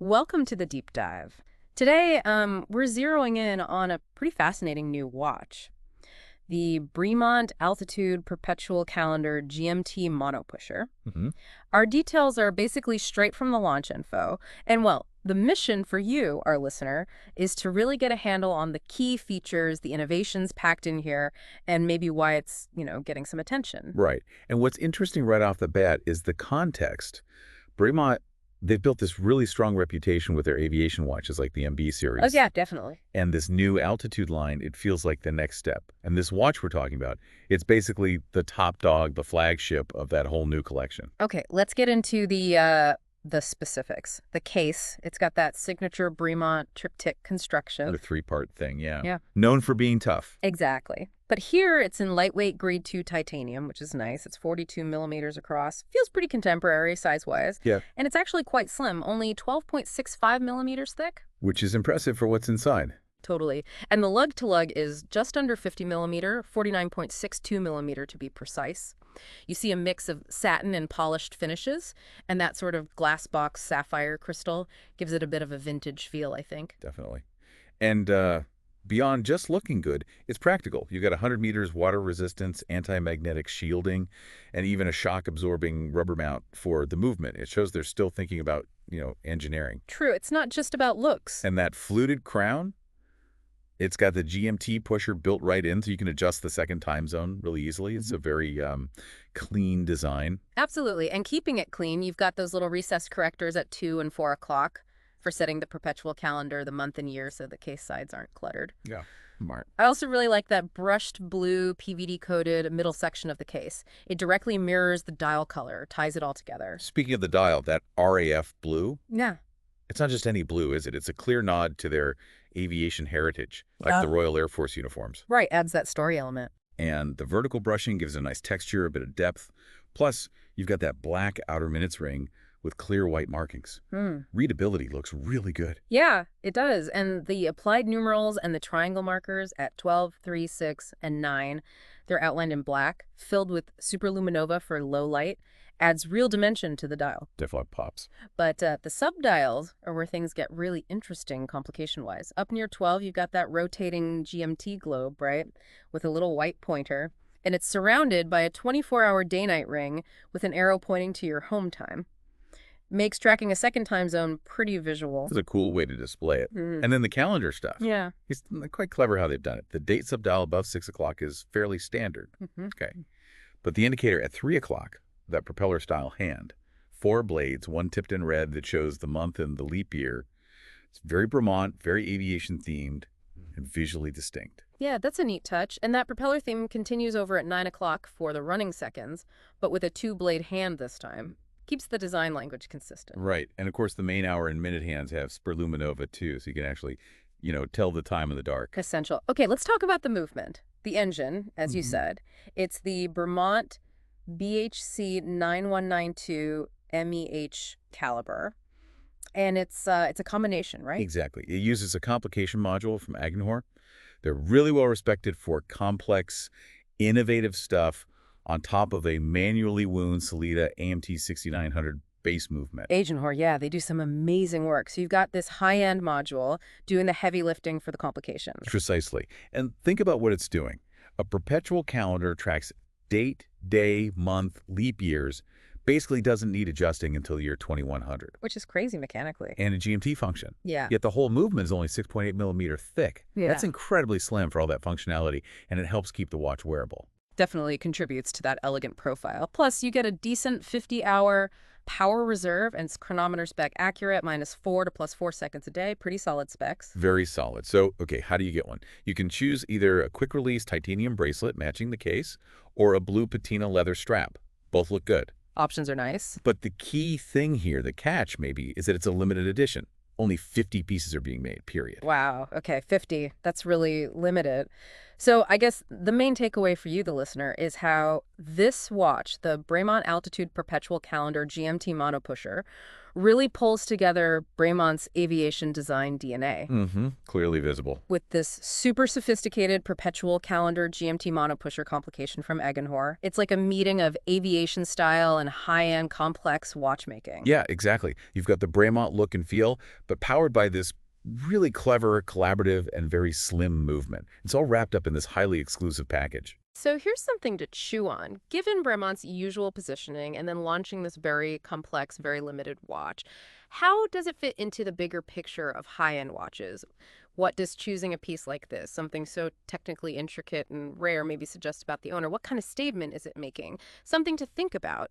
Welcome to the deep dive. Today, we're zeroing in on a pretty fascinating new watch, the Bremont Altitude Perpetual Calendar GMT Mono Pusher. Hmm. Our details are basically straight from the launch info, and well, the mission for you, our listener, is to really get a handle on the key features, the innovations packed in here, and maybe why it's, getting some attention. Right. And what's interesting right off the bat is the context. Bremont, they've built this really strong reputation with their aviation watches like the MB Oh, series. yeah, definitely. And this new altitude line, it feels like the next step. And this watch we're talking about, it's basically the top dog, the flagship of that whole new collection. Okay, let's get into the specifics. The case, it's got that signature Bremont triptych construction. The three-part thing, yeah. Yeah. Known for being tough. Exactly. But here it's in lightweight grade 2 titanium, which is nice. It's 42 millimeters across. Feels pretty contemporary size-wise. Yeah. And it's actually quite slim, only 12.65 millimeters thick. Which is impressive for what's inside. Totally. And the lug-to-lug is just under 50 millimeter, 49.62 millimeter to be precise. You see a mix of satin and polished finishes, and that sort of glass box sapphire crystal gives it a bit of a vintage feel, I think. Definitely. And beyond just looking good, it's practical. You got 100 meters water resistance, anti-magnetic shielding, and even a shock-absorbing rubber mount for the movement. It shows they're still thinking about, engineering. True, it's not just about looks. And that fluted crown, it's got the GMT pusher built right in, so you can adjust the second time zone really easily. It's a very clean design. Absolutely. And keeping it clean, you've got those little recessed correctors at 2 and 4 o'clock for setting the perpetual calendar, the month and year, so the case sides aren't cluttered. Yeah, smart. I also really like that brushed blue PVD-coated middle section of the case. It directly mirrors the dial color, ties it all together. Speaking of the dial, that RAF blue, Yeah. it's not just any blue, is it? It's a clear nod to their aviation heritage, like the Royal Air Force uniforms. Right, adds that story element. And the vertical brushing gives a nice texture, a bit of depth. Plus, you've got that black outer minutes ring with clear white markings. Readability looks really good. Yeah, it does. And the applied numerals and the triangle markers at 12, 3, 6, and 9, they're outlined in black, filled with superluminova for low light, adds real dimension to the dial. Definitely pops. But the subdials are where things get really interesting complication-wise. Up near 12, you've got that rotating GMT globe, right, with a little white pointer. And it's surrounded by a 24-hour day-night ring with an arrow pointing to your home time. Makes tracking a second time zone pretty visual. It's a cool way to display it. And then the calendar stuff. Yeah. It's quite clever how they've done it. The date subdial above 6 o'clock is fairly standard. Okay. But the indicator at 3 o'clock, that propeller-style hand, 4 blades, one tipped in red that shows the month and the leap year. It's very Bremont, very aviation-themed, and visually distinct. Yeah, that's a neat touch. And that propeller theme continues over at 9 o'clock for the running seconds, but with a 2-blade hand this time. Keeps the design language consistent. Right. And, of course, the main hour and minute hands have superluminova, too, so you can actually, tell the time in the dark. Essential. Okay, let's talk about the movement. The engine, as you said. It's the Bremont BHC 9192 MEH caliber. And it's a combination, right? Exactly. It uses a complication module from Agenhor. They're really well respected for complex, innovative stuff on top of a manually wound Salida AMT 6900 base movement. Agenhor, yeah, they do some amazing work. So you've got this high-end module doing the heavy lifting for the complications. Precisely. And think about what it's doing. A perpetual calendar tracks date, day, month, leap years, basically doesn't need adjusting until the year 2100. Which is crazy mechanically. And a GMT function. Yeah. Yet the whole movement is only 6.8 millimeter thick. Yeah. That's incredibly slim for all that functionality, and it helps keep the watch wearable. Definitely contributes to that elegant profile. Plus, you get a decent 50-hour power reserve and chronometer spec accurate, -4 to +4 seconds a day. Pretty solid specs. Very solid. So, okay, how do you get one? You can choose either a quick-release titanium bracelet matching the case or a blue patina leather strap. Both look good. Options are nice. But the key thing here, the catch maybe, is that it's a limited edition. Only 50 pieces are being made, period. Wow. Okay, 50. That's really limited. So I guess the main takeaway for you, the listener, is how this watch, the Bremont Altitude Perpetual Calendar GMT monopusher, really pulls together Bremont's aviation design DNA. Mm-hmm. Clearly visible. With this super sophisticated Perpetual Calendar GMT monopusher complication from Agenhor, it's like a meeting of aviation style and high-end complex watchmaking. Yeah, exactly. You've got the Bremont look and feel, but powered by this really clever, collaborative, and very slim movement. It's all wrapped up in this highly exclusive package. So here's something to chew on. Given Bremont's usual positioning and then launching this very complex, very limited watch, how does it fit into the bigger picture of high-end watches? What does choosing a piece like this, something so technically intricate and rare, maybe suggest about the owner? What kind of statement is it making? Something to think about.